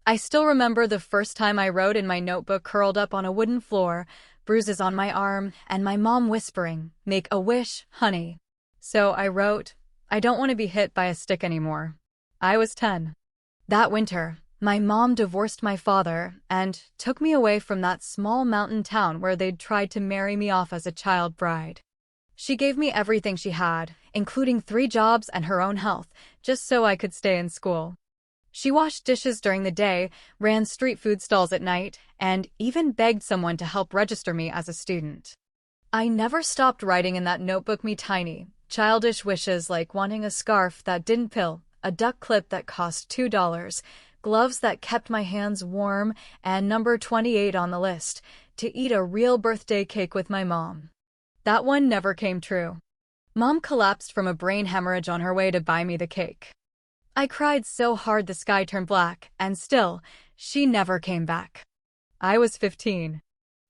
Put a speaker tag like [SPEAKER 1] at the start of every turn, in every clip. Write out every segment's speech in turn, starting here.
[SPEAKER 1] I still remember the first time I wrote in my notebook curled up on a wooden floor, bruises on my arm, and my mom whispering, "Make a wish, honey." So I wrote, "I don't want to be hit by a stick anymore." I was 10. That winter, my mom divorced my father and took me away from that small mountain town where they'd tried to marry me off as a child bride. She gave me everything she had, including 3 jobs and her own health, just so I could stay in school. She washed dishes during the day, ran street food stalls at night, and even begged someone to help register me as a student. I never stopped writing in that notebook me tiny, childish wishes like wanting a scarf that didn't pill, a duck clip that cost $2, gloves that kept my hands warm, and number 28 on the list, to eat a real birthday cake with my mom. That one never came true. Mom collapsed from a brain hemorrhage on her way to buy me the cake. I cried so hard the sky turned black, and still, she never came back. I was 15.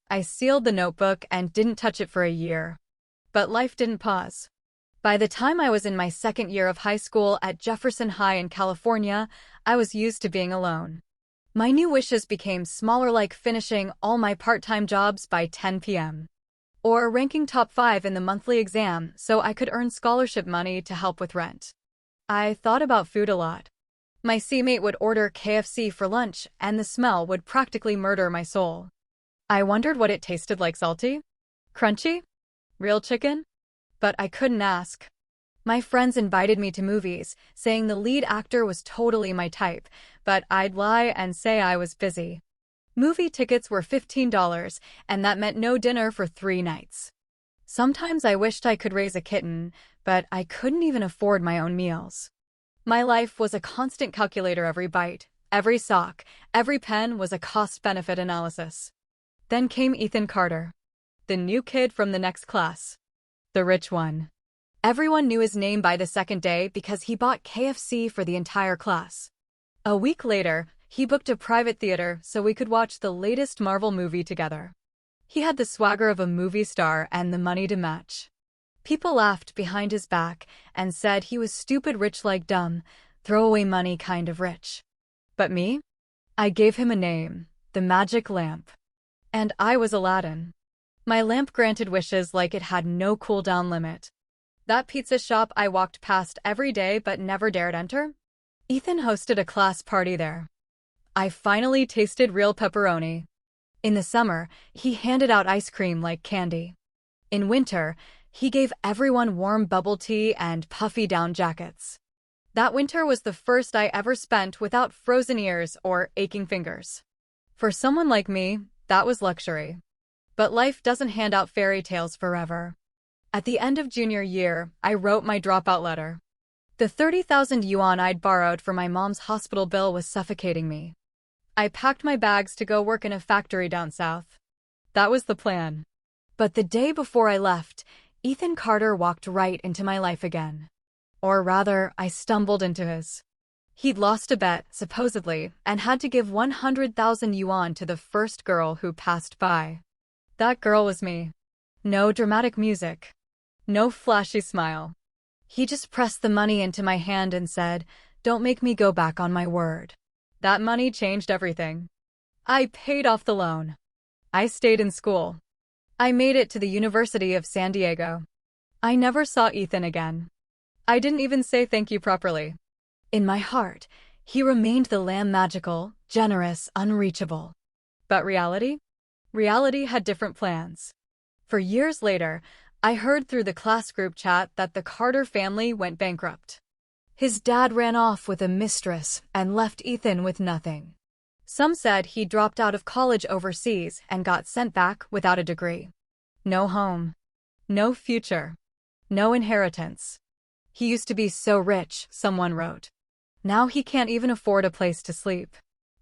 [SPEAKER 1] I sealed the notebook and didn't touch it for a year. But life didn't pause. By the time I was in my second year of high school at Jefferson High in California, I was used to being alone. My new wishes became smaller, like finishing all my part-time jobs by 10 p.m. or ranking top 5 in the monthly exam so I could earn scholarship money to help with rent. I thought about food a lot. My seatmate would order KFC for lunch, and the smell would practically murder my soul. I wondered what it tasted like: salty? Crunchy? Real chicken? But I couldn't ask. My friends invited me to movies, saying the lead actor was totally my type, but I'd lie and say I was busy. Movie tickets were $15, and that meant no dinner for 3 nights. Sometimes I wished I could raise a kitten, but I couldn't even afford my own meals. My life was a constant calculator. Every bite, every sock, every pen was a cost-benefit analysis. Then came Ethan Carter, the new kid from the next class. The rich one. Everyone knew his name by the second day because he bought KFC for the entire class. A week later, he booked a private theater so we could watch the latest Marvel movie together. He had the swagger of a movie star and the money to match. People laughed behind his back and said he was stupid rich, like dumb, throwaway money kind of rich. But me? I gave him a name, the Magic Lamp. And I was Aladdin. My lamp granted wishes like it had no cooldown limit. That pizza shop I walked past every day but never dared enter? Ethan hosted a class party there. I finally tasted real pepperoni. In the summer, he handed out ice cream like candy. In winter, he gave everyone warm bubble tea and puffy down jackets. That winter was the first I ever spent without frozen ears or aching fingers. For someone like me, that was luxury. But life doesn't hand out fairy tales forever. At the end of junior year, I wrote my dropout letter. The 30,000 yuan I'd borrowed for my mom's hospital bill was suffocating me. I packed my bags to go work in a factory down south. That was the plan. But the day before I left, Ethan Carter walked right into my life again. Or rather, I stumbled into his. He'd lost a bet, supposedly, and had to give 100,000 yuan to the first girl who passed by. That girl was me. No dramatic music. No flashy smile. He just pressed the money into my hand and said, "Don't make me go back on my word." That money changed everything. I paid off the loan. I stayed in school. I made it to the University of San Diego. I never saw Ethan again. I didn't even say thank you properly. In my heart, he remained the lamb, magical, generous, unreachable. But reality? Reality had different plans. For years later, I heard through the class group chat that the Carter family went bankrupt. His dad ran off with a mistress and left Ethan with nothing. Some said he dropped out of college overseas and got sent back without a degree. No home. No future. No inheritance. He used to be so rich, someone wrote. Now he can't even afford a place to sleep.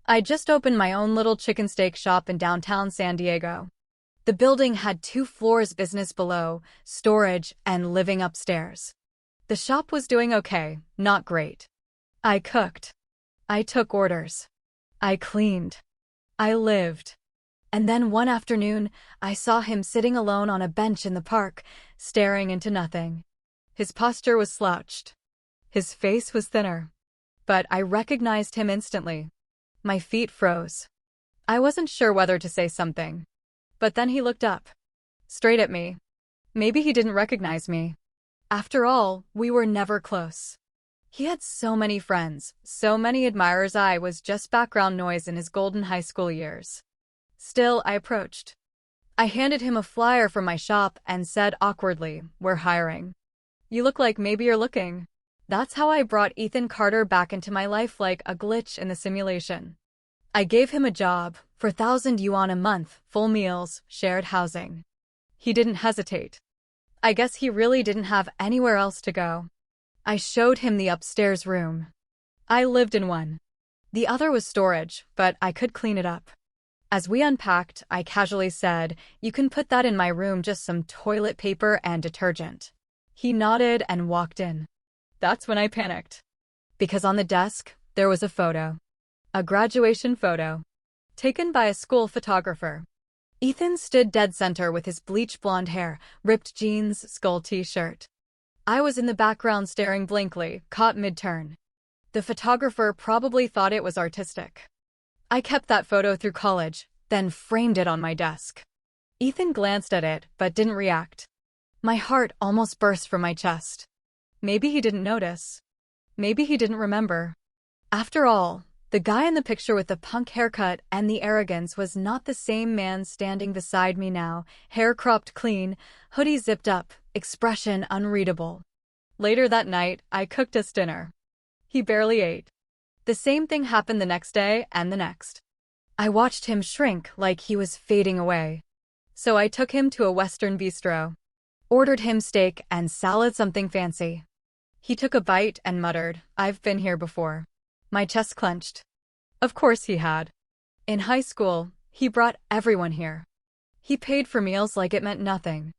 [SPEAKER 1] I just opened my own little chicken steak shop in downtown San Diego. The building had 2 floors, business below, storage, and living upstairs. The shop was doing okay, not great. I cooked. I took orders. I cleaned. I lived. And then one afternoon, I saw him sitting alone on a bench in the park, staring into nothing. His posture was slouched. His face was thinner. But I recognized him instantly. My feet froze. I wasn't sure whether to say something. But then he looked up. Straight at me. Maybe he didn't recognize me. After all, we were never close. He had so many friends, so many admirers. I was just background noise in his golden high school years. Still, I approached. I handed him a flyer from my shop and said awkwardly, "We're hiring. You look like maybe you're looking." That's how I brought Ethan Carter back into my life, like a glitch in the simulation. I gave him a job for 1,000 yuan a month, full meals, shared housing. He didn't hesitate. I guess he really didn't have anywhere else to go. I showed him the upstairs room. I lived in one. The other was storage, but I could clean it up. As we unpacked, I casually said, "You can put that in my room, just some toilet paper and detergent." He nodded and walked in. That's when I panicked. Because on the desk, there was a photo. A graduation photo. Taken by a school photographer. Ethan stood dead center with his bleach blonde hair, ripped jeans, skull t-shirt. I was in the background staring blankly, caught mid-turn. The photographer probably thought it was artistic. I kept that photo through college, then framed it on my desk. Ethan glanced at it, but didn't react. My heart almost burst from my chest. Maybe he didn't notice. Maybe he didn't remember. After all, the guy in the picture with the punk haircut and the arrogance was not the same man standing beside me now, hair cropped clean, hoodie zipped up, expression unreadable. Later that night, I cooked us dinner. He barely ate. The same thing happened the next day and the next. I watched him shrink like he was fading away. So I took him to a Western bistro. Ordered him steak and salad, something fancy. He took a bite and muttered, "I've been here before." My chest clenched. Of course he had. In high school, he brought everyone here. He paid for meals like it meant nothing.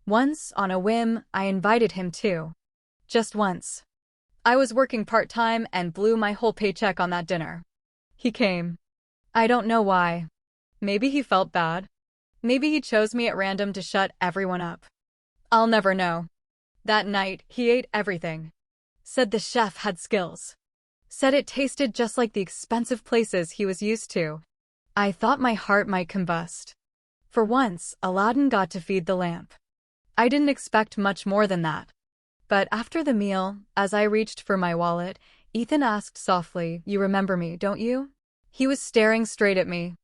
[SPEAKER 1] Once, on a whim, I invited him too. Just once. I was working part-time and blew my whole paycheck on that dinner. He came. I don't know why. Maybe he felt bad. Maybe he chose me at random to shut everyone up. I'll never know. That night, he ate everything. Said the chef had skills. Said it tasted just like the expensive places he was used to. I thought my heart might combust. For once, Aladdin got to feed the lamp. I didn't expect much more than that. But after the meal, as I reached for my wallet, Ethan asked softly, "You remember me, don't you?" He was staring straight at me.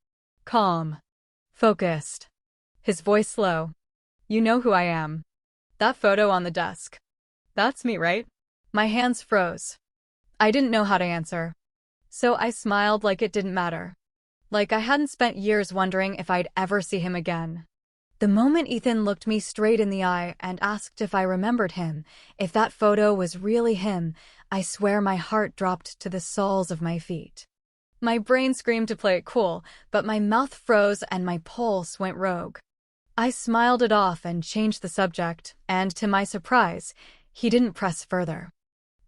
[SPEAKER 1] Calm. Focused. His voice low. "You know who I am. That photo on the desk. That's me, right?" My hands froze. I didn't know how to answer. So I smiled like it didn't matter. Like I hadn't spent years wondering if I'd ever see him again. The moment Ethan looked me straight in the eye and asked if I remembered him, if that photo was really him, I swear my heart dropped to the soles of my feet. My brain screamed to play it cool, but my mouth froze and my pulse went rogue. I smiled it off and changed the subject, and to my surprise, he didn't press further.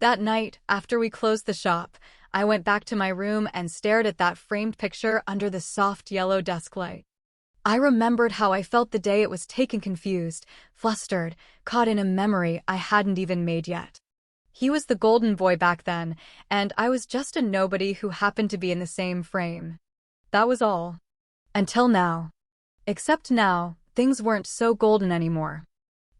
[SPEAKER 1] That night, after we closed the shop, I went back to my room and stared at that framed picture under the soft yellow desk light. I remembered how I felt the day it was taken, confused, flustered, caught in a memory I hadn't even made yet. He was the golden boy back then, and I was just a nobody who happened to be in the same frame. That was all. Until now. Except now, things weren't so golden anymore.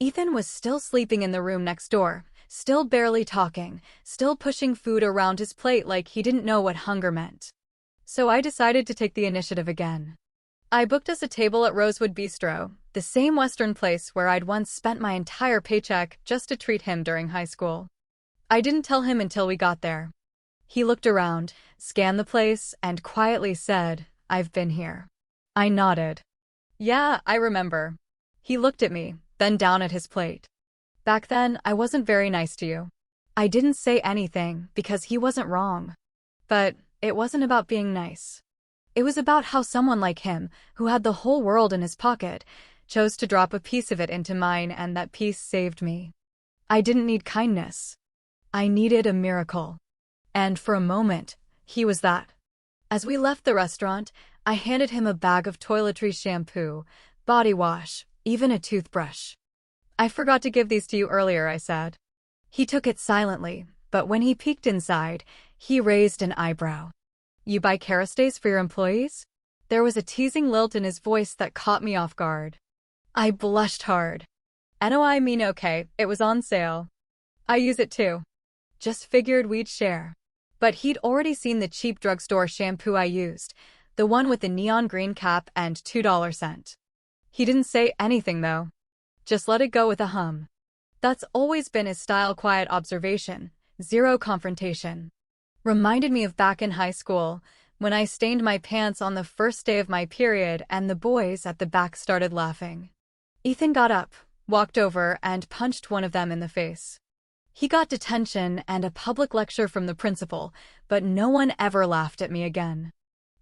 [SPEAKER 1] Ethan was still sleeping in the room next door, still barely talking, still pushing food around his plate like he didn't know what hunger meant. So I decided to take the initiative again. I booked us a table at Rosewood Bistro, the same Western place where I'd once spent my entire paycheck just to treat him during high school. I didn't tell him until we got there. He looked around, scanned the place, and quietly said, "I've been here." I nodded. "Yeah, I remember." He looked at me, then down at his plate. "Back then, I wasn't very nice to you." I didn't say anything because he wasn't wrong. But it wasn't about being nice. It was about how someone like him, who had the whole world in his pocket, chose to drop a piece of it into mine, and that piece saved me. I didn't need kindness. I needed a miracle. And for a moment, he was that. As we left the restaurant, I handed him a bag of toiletries, shampoo, body wash, even a toothbrush. "I forgot to give these to you earlier," I said. He took it silently, but when he peeked inside, he raised an eyebrow. You buy Kerastays for your employees? There was a teasing lilt in his voice that caught me off guard. I blushed hard. No, I mean okay, it was on sale. I use it too. Just figured we'd share. But he'd already seen the cheap drugstore shampoo I used, the one with the neon green cap and $2 scent. He didn't say anything though. Just let it go with a hum. That's always been his style, quiet observation, zero confrontation. Reminded me of back in high school, when I stained my pants on the first day of my period and the boys at the back started laughing. Ethan got up, walked over, and punched one of them in the face. He got detention and a public lecture from the principal, but no one ever laughed at me again.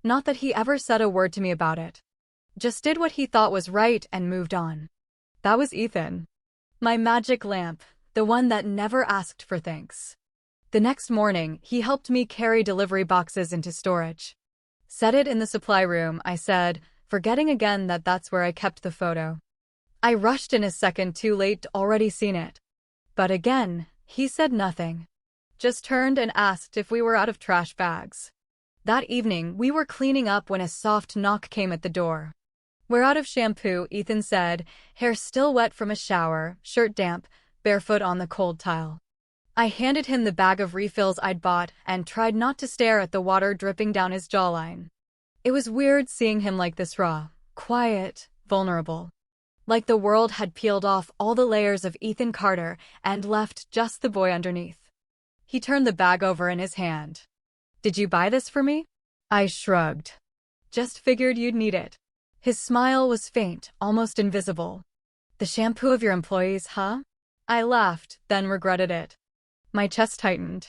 [SPEAKER 1] Not that he ever said a word to me about it. Just did what he thought was right and moved on. That was Ethan. My magic lamp, the one that never asked for thanks. The next morning, he helped me carry delivery boxes into storage. Set it in the supply room, I said, forgetting again that that's where I kept the photo. I rushed in a second too late, already seen it. But again, he said nothing. Just turned and asked if we were out of trash bags. That evening, we were cleaning up when a soft knock came at the door. We're out of shampoo, Ethan said, hair still wet from a shower, shirt damp, barefoot on the cold tile. I handed him the bag of refills I'd bought and tried not to stare at the water dripping down his jawline. It was weird seeing him like this, raw, quiet, vulnerable. Like the world had peeled off all the layers of Ethan Carter and left just the boy underneath. He turned the bag over in his hand. Did you buy this for me? I shrugged. Just figured you'd need it. His smile was faint, almost invisible. The shampoo of your employees, huh? I laughed, then regretted it. My chest tightened.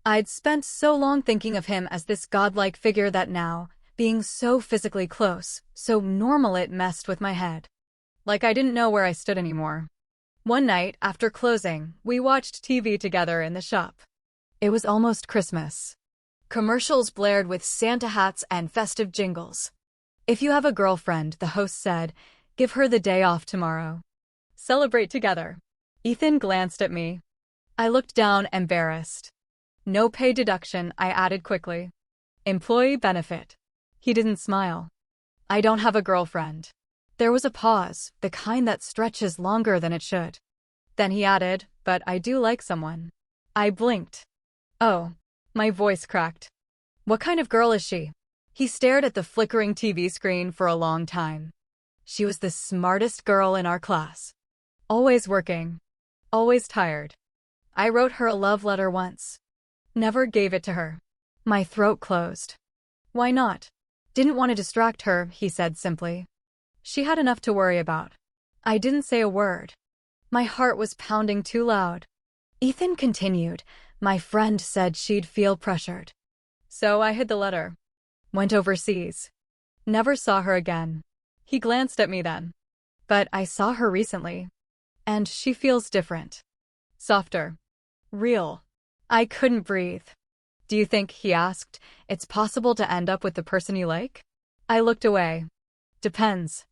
[SPEAKER 1] I'd spent so long thinking of him as this godlike figure that now, being so physically close, so normal, it messed with my head. Like I didn't know where I stood anymore. One night, after closing, we watched TV together in the shop. It was almost Christmas. Commercials blared with Santa hats and festive jingles. If you have a girlfriend, the host said, give her the day off tomorrow. Celebrate together. Ethan glanced at me. I looked down, embarrassed. No pay deduction, I added quickly. Employee benefit. He didn't smile. I don't have a girlfriend. There was a pause, the kind that stretches longer than it should. Then he added, but I do like someone. I blinked. Oh. My voice cracked. What kind of girl is she? He stared at the flickering TV screen for a long time. She was the smartest girl in our class. Always working. Always tired. I wrote her a love letter once. Never gave it to her. My throat closed. Why not? Didn't want to distract her, he said simply. She had enough to worry about. I didn't say a word. My heart was pounding too loud. Ethan continued. My friend said she'd feel pressured. So I hid the letter. Went overseas. Never saw her again. He glanced at me then. But I saw her recently. And she feels different. Softer. Real. I couldn't breathe. Do you think, he asked, it's possible to end up with the person you like? I looked away. Depends.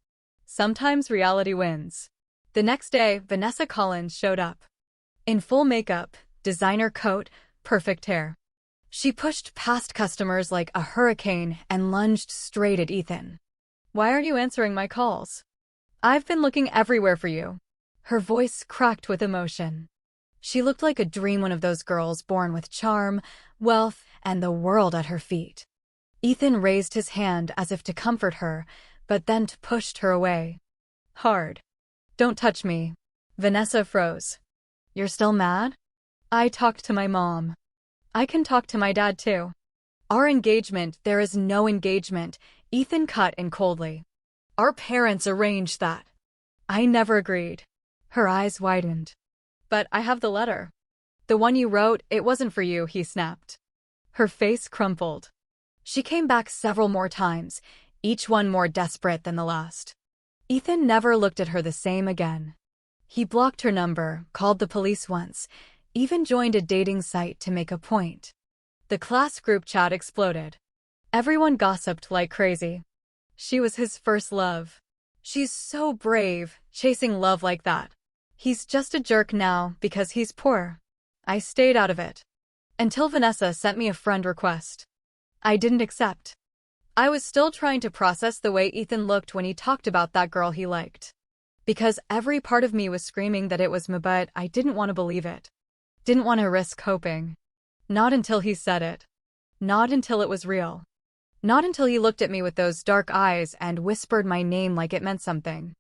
[SPEAKER 1] Sometimes reality wins. The next day, Vanessa Collins showed up. In full makeup, designer coat, perfect hair. She pushed past customers like a hurricane and lunged straight at Ethan. Why aren't you answering my calls? I've been looking everywhere for you. Her voice cracked with emotion. She looked like a dream, one of those girls born with charm, wealth, and the world at her feet. Ethan raised his hand as if to comfort her, but then pushed her away. Hard. Don't touch me. Vanessa froze. You're still mad? I talked to my mom. I can talk to my dad too. Our engagement, there is no engagement, Ethan cut in coldly. Our parents arranged that. I never agreed. Her eyes widened. But I have the letter. The one you wrote, it wasn't for you, he snapped. Her face crumpled. She came back several more times, each one more desperate than the last. Ethan never looked at her the same again. He blocked her number, called the police once, even joined a dating site to make a point. The class group chat exploded. Everyone gossiped like crazy. She was his first love. She's so brave, chasing love like that. He's just a jerk now because he's poor. I stayed out of it. Until Vanessa sent me a friend request. I didn't accept. I was still trying to process the way Ethan looked when he talked about that girl he liked. Because every part of me was screaming that it was me, but I didn't want to believe it. Didn't want to risk hoping. Not until he said it. Not until it was real. Not until he looked at me with those dark eyes and whispered my name like it meant something.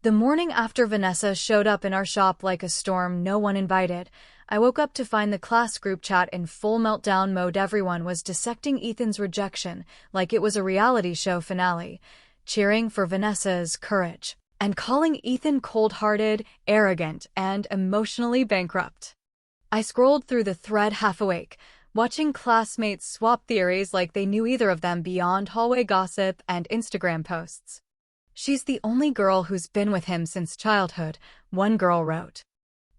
[SPEAKER 1] The morning after Vanessa showed up in our shop like a storm no one invited, I woke up to find the class group chat in full meltdown mode. Everyone was dissecting Ethan's rejection like it was a reality show finale, cheering for Vanessa's courage, and calling Ethan cold-hearted, arrogant, and emotionally bankrupt. I scrolled through the thread half awake, watching classmates swap theories like they knew either of them beyond hallway gossip and Instagram posts. "She's the only girl who's been with him since childhood," one girl wrote.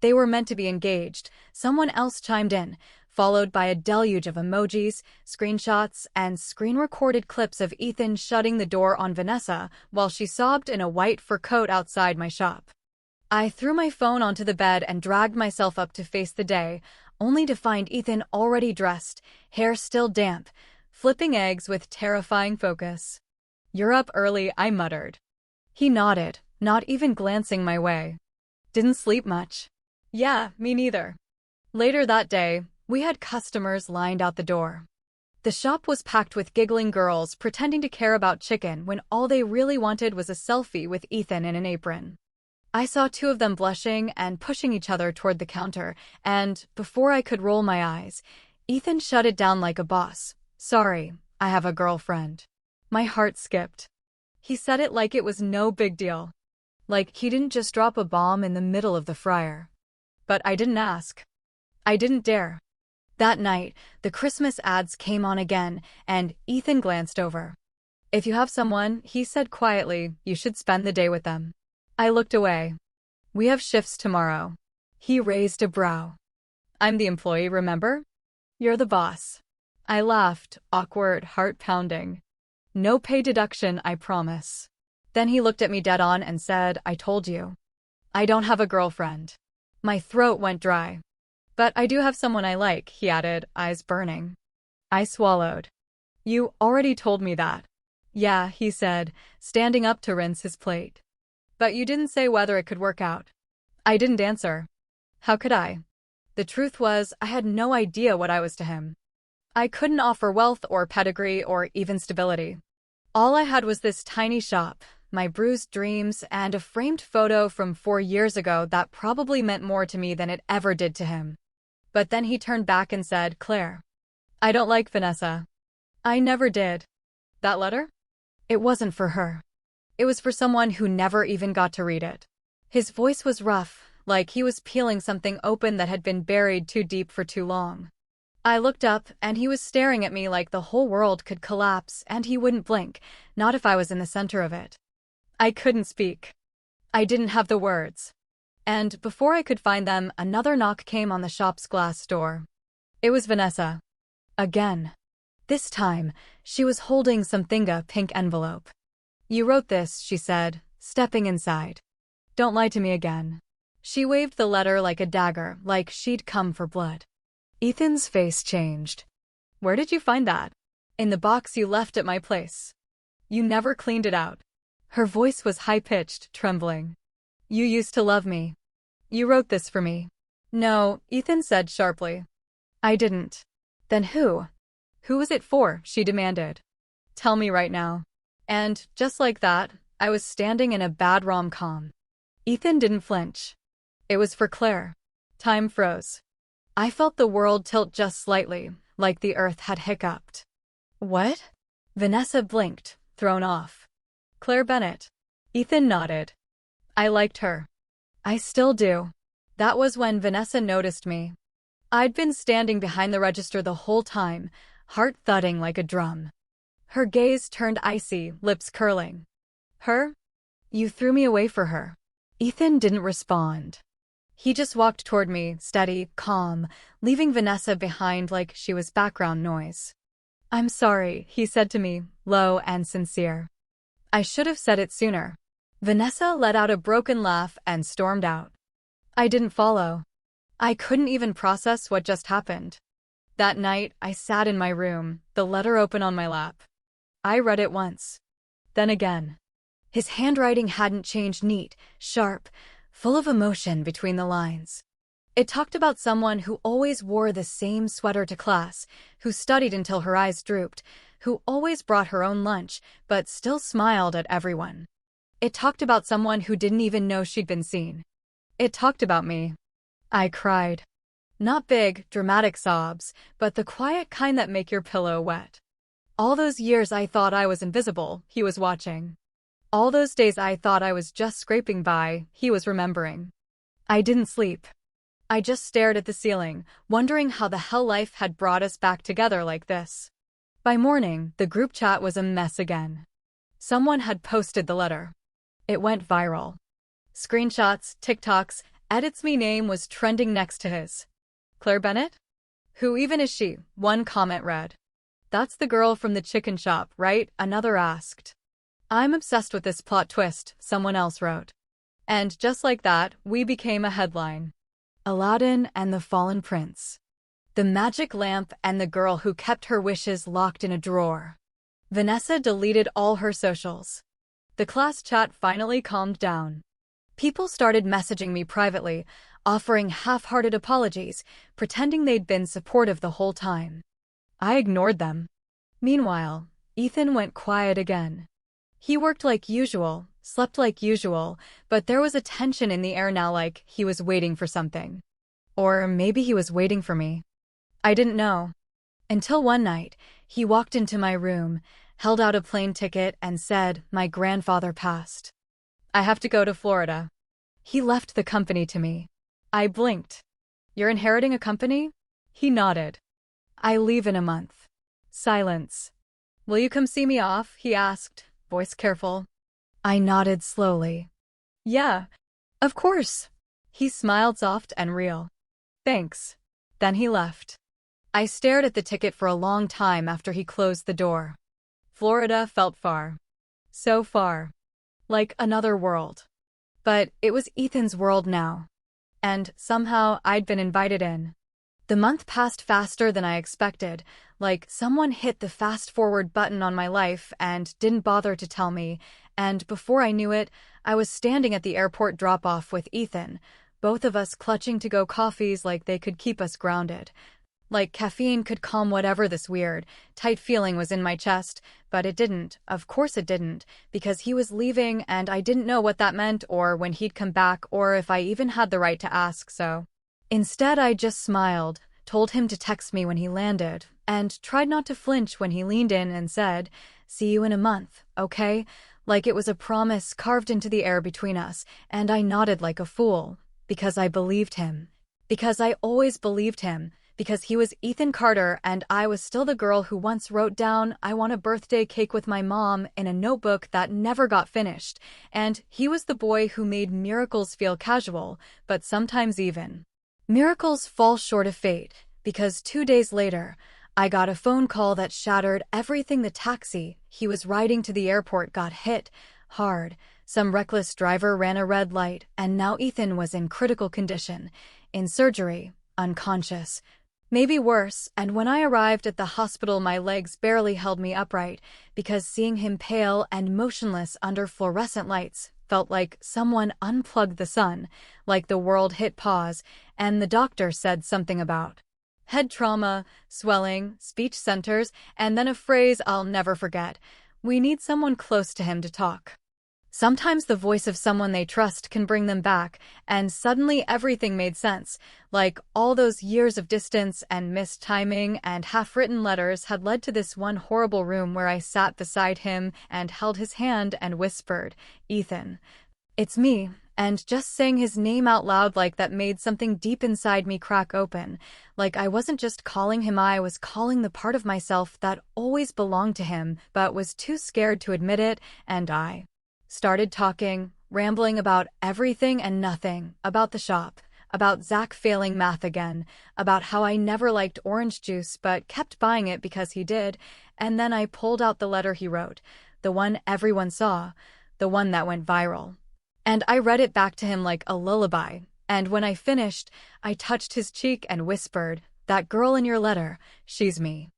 [SPEAKER 1] "They were meant to be engaged," someone else chimed in, followed by a deluge of emojis, screenshots, and screen-recorded clips of Ethan shutting the door on Vanessa while she sobbed in a white fur coat outside my shop. I threw my phone onto the bed and dragged myself up to face the day, only to find Ethan already dressed, hair still damp, flipping eggs with terrifying focus. "You're up early," I muttered. He nodded, not even glancing my way. "Didn't sleep much." "Yeah, me neither." Later that day, we had customers lined out the door. The shop was packed with giggling girls pretending to care about chicken when all they really wanted was a selfie with Ethan in an apron. I saw two of them blushing and pushing each other toward the counter, and, before I could roll my eyes, Ethan shut it down like a boss. "Sorry, I have a girlfriend." My heart skipped. He said it like it was no big deal. Like he didn't just drop a bomb in the middle of the fryer. But I didn't ask. I didn't dare. That night, the Christmas ads came on again, and Ethan glanced over. "If you have someone," he said quietly, "you should spend the day with them." I looked away. "We have shifts tomorrow." He raised a brow. "I'm the employee, remember? You're the boss." I laughed, awkward, heart-pounding. "No pay deduction, I promise." Then he looked at me dead on and said, "I told you. I don't have a girlfriend." My throat went dry. "But I do have someone I like," he added, eyes burning. I swallowed. "You already told me that." "Yeah," he said, standing up to rinse his plate. "But you didn't say whether it could work out." I didn't answer. How could I? The truth was, I had no idea what I was to him. I couldn't offer wealth or pedigree or even stability. All I had was this tiny shop, my bruised dreams, and a framed photo from 4 years ago that probably meant more to me than it ever did to him. But then he turned back and said, "Claire, I don't like Vanessa." I never did. That letter? It wasn't for her. It was for someone who never even got to read it. His voice was rough, like he was peeling something open that had been buried too deep for too long. I looked up, and he was staring at me like the whole world could collapse, and he wouldn't blink, not if I was in the center of it. I couldn't speak. I didn't have the words. And before I could find them, another knock came on the shop's glass door. It was Vanessa. Again. This time, she was holding something, a pink envelope. "You wrote this," she said, stepping inside. "Don't lie to me again." She waved the letter like a dagger, like she'd come for blood. Ethan's face changed. "Where did you find that?" "In the box you left at my place." "You never cleaned it out." Her voice was high-pitched, trembling. "You used to love me. You wrote this for me." "No," Ethan said sharply. "I didn't." "Then who? Who was it for?" she demanded. "Tell me right now." And, just like that, I was standing in a bad rom-com. Ethan didn't flinch. It was for Claire. Time froze. I felt the world tilt just slightly, like the earth had hiccuped. "What?" Vanessa blinked, thrown off. "Claire Bennett." Ethan nodded. "I liked her. I still do." That was when Vanessa noticed me. I'd been standing behind the register the whole time, heart thudding like a drum. Her gaze turned icy, lips curling. "Her? You threw me away for her." Ethan didn't respond. He just walked toward me, steady, calm, leaving Vanessa behind like she was background noise. "I'm sorry," he said to me, low and sincere. "I should have said it sooner." Vanessa let out a broken laugh and stormed out. I didn't follow. I couldn't even process what just happened. That night, I sat in my room, the letter open on my lap. I read it once. Then again. His handwriting hadn't changed, neat, sharp, full of emotion between the lines. It talked about someone who always wore the same sweater to class, who studied until her eyes drooped, who always brought her own lunch, but still smiled at everyone. It talked about someone who didn't even know she'd been seen. It talked about me. I cried. Not big, dramatic sobs, but the quiet kind that make your pillow wet. All those years I thought I was invisible, he was watching. All those days I thought I was just scraping by, he was remembering. I didn't sleep. I just stared at the ceiling, wondering how the hell life had brought us back together like this. By morning, the group chat was a mess again. Someone had posted the letter. It went viral. Screenshots, TikToks, edits. Me name was trending next to his. Claire Bennett? Who even is she? One comment read. That's the girl from the chicken shop, right? Another asked. I'm obsessed with this plot twist, someone else wrote. And just like that, we became a headline. Aladdin and the Fallen Prince. The magic lamp and the girl who kept her wishes locked in a drawer. Vanessa deleted all her socials. The class chat finally calmed down. People started messaging me privately, offering half-hearted apologies, pretending they'd been supportive the whole time. I ignored them. Meanwhile, Ethan went quiet again. He worked like usual, slept like usual, but there was a tension in the air now, like he was waiting for something. Or maybe he was waiting for me. I didn't know. Until one night, he walked into my room, held out a plane ticket, and said, "My grandfather passed. I have to go to Florida." He left the company to me. I blinked. You're inheriting a company? He nodded. I leave in a month. Silence. Will you come see me off? He asked, voice careful. I nodded slowly. Yeah, of course. He smiled soft and real. Thanks. Then he left. I stared at the ticket for a long time after he closed the door. Florida felt far. So far. Like another world. But it was Ethan's world now. And somehow I'd been invited in. The month passed faster than I expected, like someone hit the fast-forward button on my life and didn't bother to tell me, and before I knew it, I was standing at the airport drop-off with Ethan, both of us clutching to-go coffees like they could keep us grounded. Like caffeine could calm whatever this weird, tight feeling was in my chest, but it didn't. Of course it didn't, because he was leaving and I didn't know what that meant or when he'd come back or if I even had the right to ask, so. Instead, I just smiled, told him to text me when he landed, and tried not to flinch when he leaned in and said, "See you in a month, okay?" Like it was a promise carved into the air between us, and I nodded like a fool, because I believed him. Because I always believed him. Because he was Ethan Carter and I was still the girl who once wrote down, "I want a birthday cake with my mom," in a notebook that never got finished. And he was the boy who made miracles feel casual, but sometimes even. Miracles fall short of fate, because 2 days later, I got a phone call that shattered everything. The taxi he was riding to the airport got hit hard. Some reckless driver ran a red light, and now Ethan was in critical condition, in surgery, unconscious. Maybe worse, and when I arrived at the hospital my legs barely held me upright, because seeing him pale and motionless under fluorescent lights felt like someone unplugged the sun, like the world hit pause, and the doctor said something about head trauma, swelling, speech centers, and then a phrase I'll never forget: "We need someone close to him to talk." Sometimes the voice of someone they trust can bring them back, and suddenly everything made sense, like all those years of distance and missed timing and half-written letters had led to this one horrible room where I sat beside him and held his hand and whispered, "Ethan, it's me," and just saying his name out loud like that made something deep inside me crack open, like I wasn't just calling him, I was calling the part of myself that always belonged to him but was too scared to admit it, and I started talking, rambling about everything and nothing, about the shop, about Zach failing math again, about how I never liked orange juice but kept buying it because he did, and then I pulled out the letter he wrote, the one everyone saw, the one that went viral. And I read it back to him like a lullaby, and when I finished, I touched his cheek and whispered, that girl in your letter, she's me.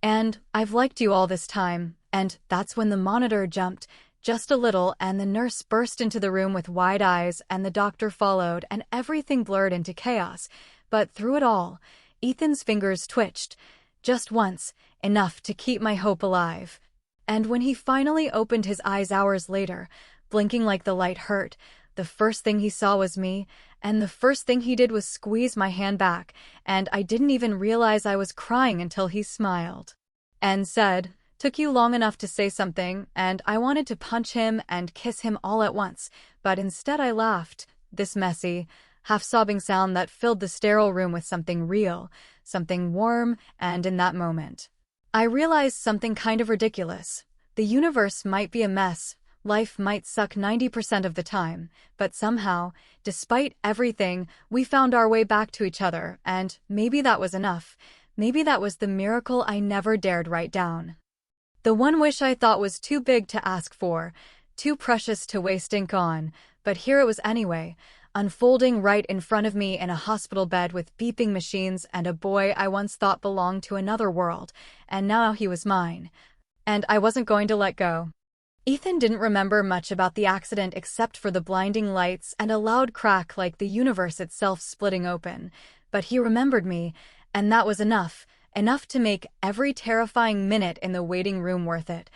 [SPEAKER 1] And I've liked you all this time. And that's when the monitor jumped just a little and the nurse burst into the room with wide eyes and the doctor followed and everything blurred into chaos. But through it all, Ethan's fingers twitched. Just once, enough to keep my hope alive. And when he finally opened his eyes hours later, blinking like the light hurt, the first thing he saw was me, and the first thing he did was squeeze my hand back, and I didn't even realize I was crying until he smiled. And said, "Took you long enough to say something," and I wanted to punch him and kiss him all at once, but instead I laughed, this messy, half-sobbing sound that filled the sterile room with something real, something warm, and in that moment, I realized something kind of ridiculous. The universe might be a mess, life might suck 90% of the time, but somehow, despite everything, we found our way back to each other, and maybe that was enough. Maybe that was the miracle I never dared write down. The one wish I thought was too big to ask for, too precious to waste ink on, but here it was anyway, unfolding right in front of me in a hospital bed with beeping machines and a boy I once thought belonged to another world, and now he was mine. And I wasn't going to let go. Ethan didn't remember much about the accident except for the blinding lights and a loud crack like the universe itself splitting open, but he remembered me, and that was enough to make every terrifying minute in the waiting room worth it.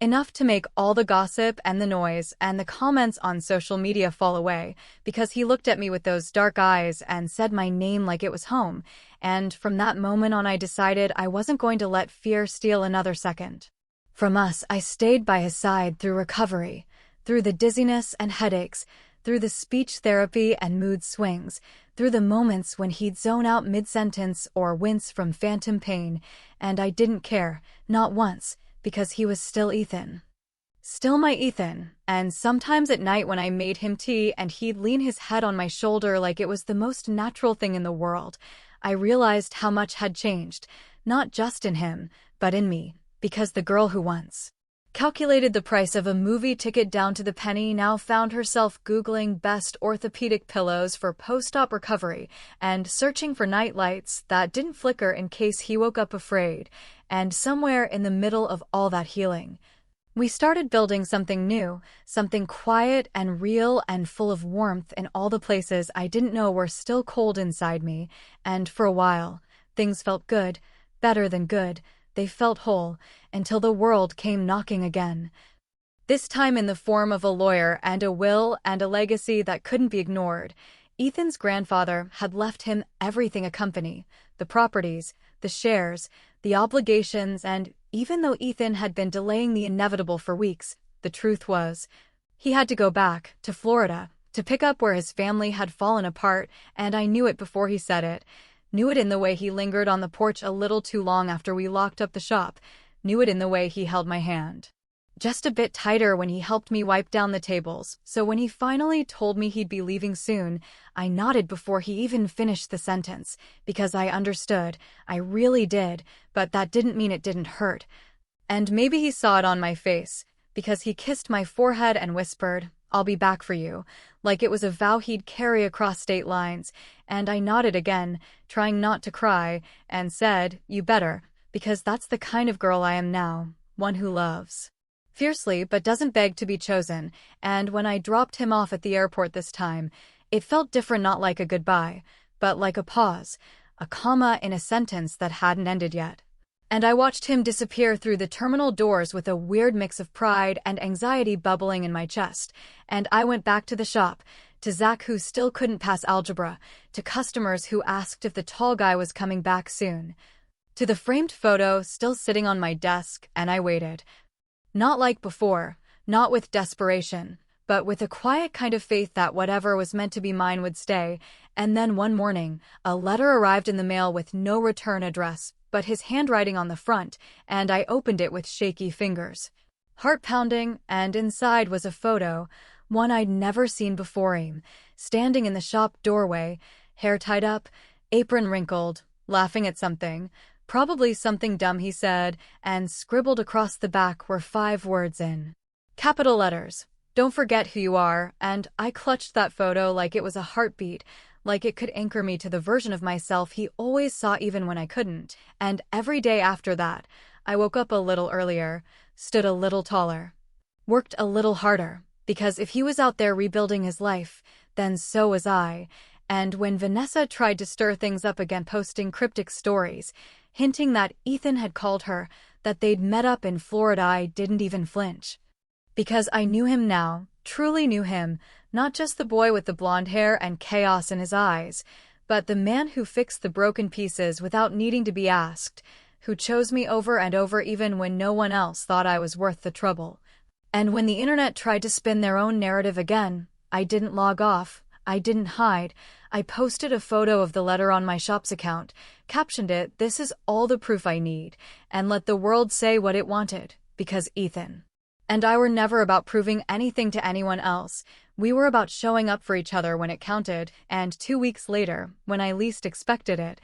[SPEAKER 1] Enough to make all the gossip and the noise and the comments on social media fall away, because he looked at me with those dark eyes and said my name like it was home, and from that moment on I decided I wasn't going to let fear steal another second from us. I stayed by his side through recovery, through the dizziness and headaches, through the speech therapy and mood swings, through the moments when he'd zone out mid-sentence or wince from phantom pain, and I didn't care, not once, because he was still Ethan. Still my Ethan, and sometimes at night when I made him tea and he'd lean his head on my shoulder like it was the most natural thing in the world, I realized how much had changed, not just in him, but in me, because the girl who once calculated the price of a movie ticket down to the penny now found herself Googling best orthopedic pillows for post-op recovery and searching for night lights that didn't flicker in case he woke up afraid. And somewhere in the middle of all that healing, we started building something new, something quiet and real and full of warmth in all the places I didn't know were still cold inside me. And for a while, things felt good, better than good. They felt whole, until the world came knocking again. This time in the form of a lawyer and a will and a legacy that couldn't be ignored. Ethan's grandfather had left him everything: a company, the properties, the shares, the obligations, and even though Ethan had been delaying the inevitable for weeks, the truth was, he had to go back to Florida to pick up where his family had fallen apart, and I knew it before he said it. Knew it in the way he lingered on the porch a little too long after we locked up the shop. Knew it in the way he held my hand just a bit tighter when he helped me wipe down the tables. So when he finally told me he'd be leaving soon, I nodded before he even finished the sentence, because I understood. I really did, but that didn't mean it didn't hurt. And maybe he saw it on my face, because he kissed my forehead and whispered, "I'll be back for you," like it was a vow he'd carry across state lines, and I nodded again, trying not to cry, and said, "You better, because that's the kind of girl I am now, one who loves fiercely but doesn't beg to be chosen." And when I dropped him off at the airport this time, it felt different, not like a goodbye, but like a pause, a comma in a sentence that hadn't ended yet. And I watched him disappear through the terminal doors with a weird mix of pride and anxiety bubbling in my chest. And I went back to the shop, to Zach who still couldn't pass algebra, to customers who asked if the tall guy was coming back soon, to the framed photo still sitting on my desk, and I waited. Not like before, not with desperation, but with a quiet kind of faith that whatever was meant to be mine would stay. And then one morning, a letter arrived in the mail with no return address, but his handwriting on the front, and I opened it with shaky fingers, heart pounding, and inside was a photo, one I'd never seen before. Him, standing in the shop doorway, hair tied up, apron wrinkled, laughing at something, probably something dumb he said, and scribbled across the back were 5 words in capital letters: "Don't forget who you are." And I clutched that photo like it was a heartbeat, like it could anchor me to the version of myself he always saw even when I couldn't. And every day after that, I woke up a little earlier, stood a little taller, worked a little harder, because if he was out there rebuilding his life, then so was I. And when Vanessa tried to stir things up again, posting cryptic stories, hinting that Ethan had called her, that they'd met up in Florida, I didn't even flinch. Because I knew him now, truly knew him, not just the boy with the blonde hair and chaos in his eyes, but the man who fixed the broken pieces without needing to be asked, who chose me over and over even when no one else thought I was worth the trouble. And when the internet tried to spin their own narrative again, I didn't log off, I didn't hide. I posted a photo of the letter on my shop's account, captioned it, "This is all the proof I need," and let the world say what it wanted, because Ethan and I were never about proving anything to anyone else. We were about showing up for each other when it counted, and 2 weeks later, when I least expected it,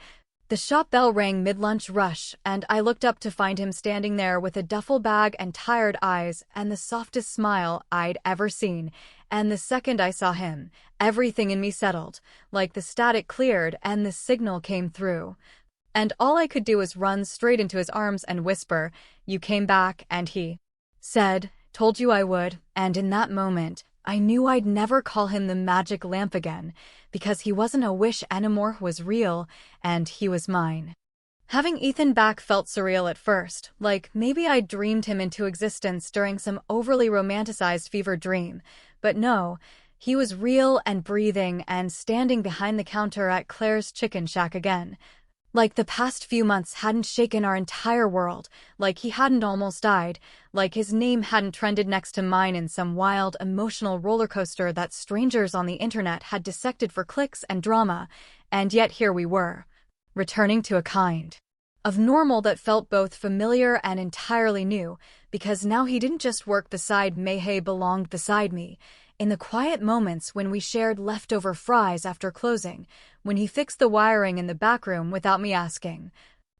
[SPEAKER 1] the shop bell rang mid-lunch rush, and I looked up to find him standing there with a duffel bag and tired eyes and the softest smile I'd ever seen. And the second I saw him, everything in me settled, like the static cleared and the signal came through. And all I could do was run straight into his arms and whisper, "You came back," and he said, "Told you I would," and in that moment, I knew I'd never call him the magic lamp again, because he wasn't a wish anymore, was real, and he was mine. Having Ethan back felt surreal at first, like maybe I'd dreamed him into existence during some overly romanticized fever dream, but no, he was real and breathing and standing behind the counter at Claire's Chicken Shack again. Like the past few months hadn't shaken our entire world, like he hadn't almost died, like his name hadn't trended next to mine in some wild, emotional roller coaster that strangers on the internet had dissected for clicks and drama, and yet here we were, returning to a kind of normal that felt both familiar and entirely new, because now he didn't just work beside me, he belonged beside me. In the quiet moments when we shared leftover fries after closing, when he fixed the wiring in the back room without me asking,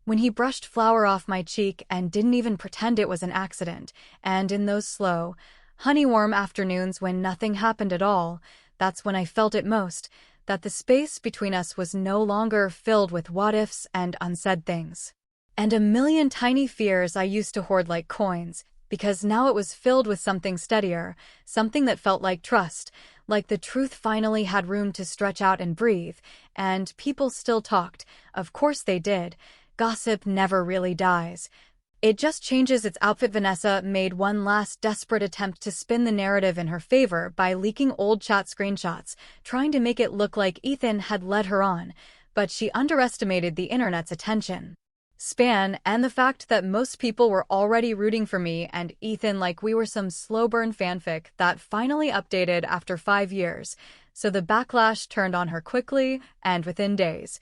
[SPEAKER 1] when he brushed flour off my cheek and didn't even pretend it was an accident, and in those slow, honey-warm afternoons when nothing happened at all, that's when I felt it most, that the space between us was no longer filled with what-ifs and unsaid things. And a million tiny fears I used to hoard like coins, because now it was filled with something steadier, something that felt like trust, like the truth finally had room to stretch out and breathe, and people still talked. Of course they did. Gossip never really dies. It just changes its outfit. Vanessa made one last desperate attempt to spin the narrative in her favor by leaking old chat screenshots, trying to make it look like Ethan had led her on, but she underestimated the internet's attention span and the fact that most people were already rooting for me and Ethan like we were some slow burn fanfic that finally updated after 5 years. So the backlash turned on her quickly, and within days,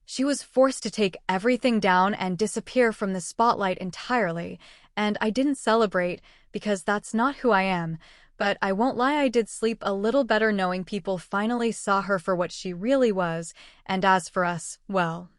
[SPEAKER 1] she was forced to take everything down and disappear from the spotlight entirely. And I didn't celebrate, because that's not who I am, but I won't lie, I did sleep a little better knowing people finally saw her for what she really was. And as for us, well,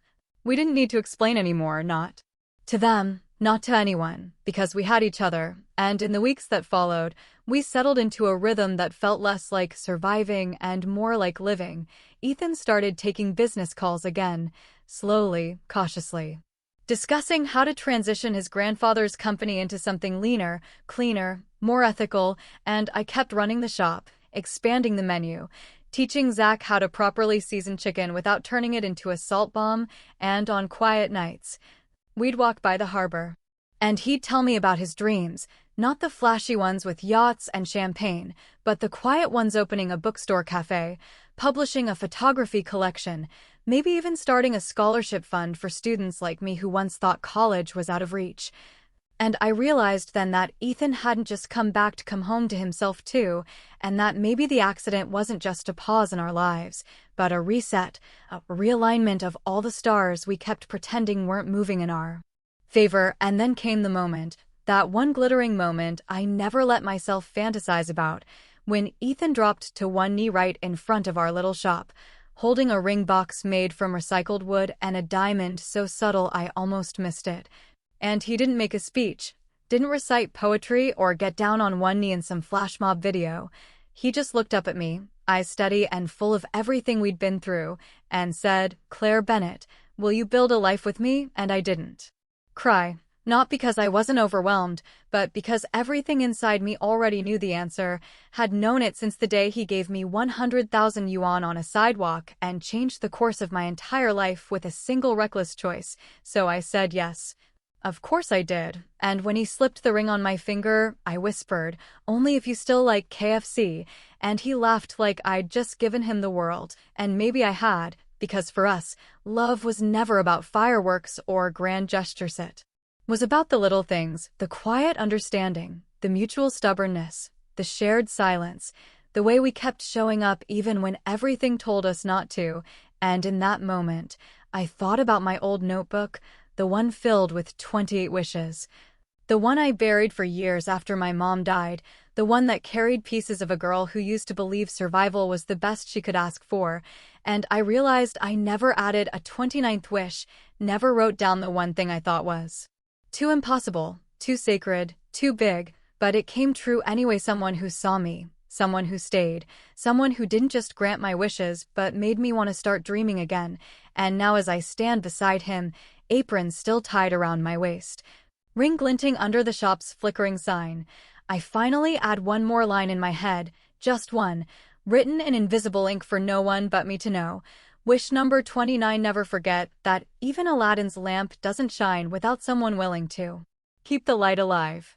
[SPEAKER 1] we didn't need to explain anymore, not to them, not to anyone, because we had each other, and in the weeks that followed, we settled into a rhythm that felt less like surviving and more like living. Ethan started taking business calls again, slowly, cautiously, discussing how to transition his grandfather's company into something leaner, cleaner, more ethical, and I kept running the shop, expanding the menu, teaching Zach how to properly season chicken without turning it into a salt bomb, and on quiet nights, we'd walk by the harbor, and he'd tell me about his dreams, not the flashy ones with yachts and champagne, but the quiet ones, opening a bookstore cafe, publishing a photography collection, maybe even starting a scholarship fund for students like me who once thought college was out of reach. And I realized then that Ethan hadn't just come back to come home to himself too, and that maybe the accident wasn't just a pause in our lives, but a reset, a realignment of all the stars we kept pretending weren't moving in our favor. And then came the moment, that one glittering moment I never let myself fantasize about, when Ethan dropped to one knee right in front of our little shop, holding a ring box made from recycled wood and a diamond so subtle I almost missed it. And he didn't make a speech, didn't recite poetry or get down on one knee in some flash mob video. He just looked up at me, eyes steady and full of everything we'd been through, and said, "Claire Bennett, will you build a life with me?" And I didn't cry. Not because I wasn't overwhelmed, but because everything inside me already knew the answer, had known it since the day he gave me 100,000 yuan on a sidewalk and changed the course of my entire life with a single reckless choice. So I said yes. Of course I did. And when he slipped the ring on my finger, I whispered, "Only if you still like KFC." And he laughed like I'd just given him the world. And maybe I had, because for us, love was never about fireworks or grand gestures. It was about the little things, the quiet understanding, the mutual stubbornness, the shared silence, the way we kept showing up even when everything told us not to. And in that moment, I thought about my old notebook, the one filled with 28 wishes. The one I buried for years after my mom died, the one that carried pieces of a girl who used to believe survival was the best she could ask for. And I realized I never added a 29th wish, never wrote down the one thing I thought was too impossible, too sacred, too big, but it came true anyway. Someone who saw me, someone who stayed, someone who didn't just grant my wishes but made me want to start dreaming again. And now as I stand beside him, apron still tied around my waist, ring glinting under the shop's flickering sign, I finally add one more line in my head, just one, written in invisible ink for no one but me to know. Wish number 29. Never forget that even Aladdin's lamp doesn't shine without someone willing to keep the light alive.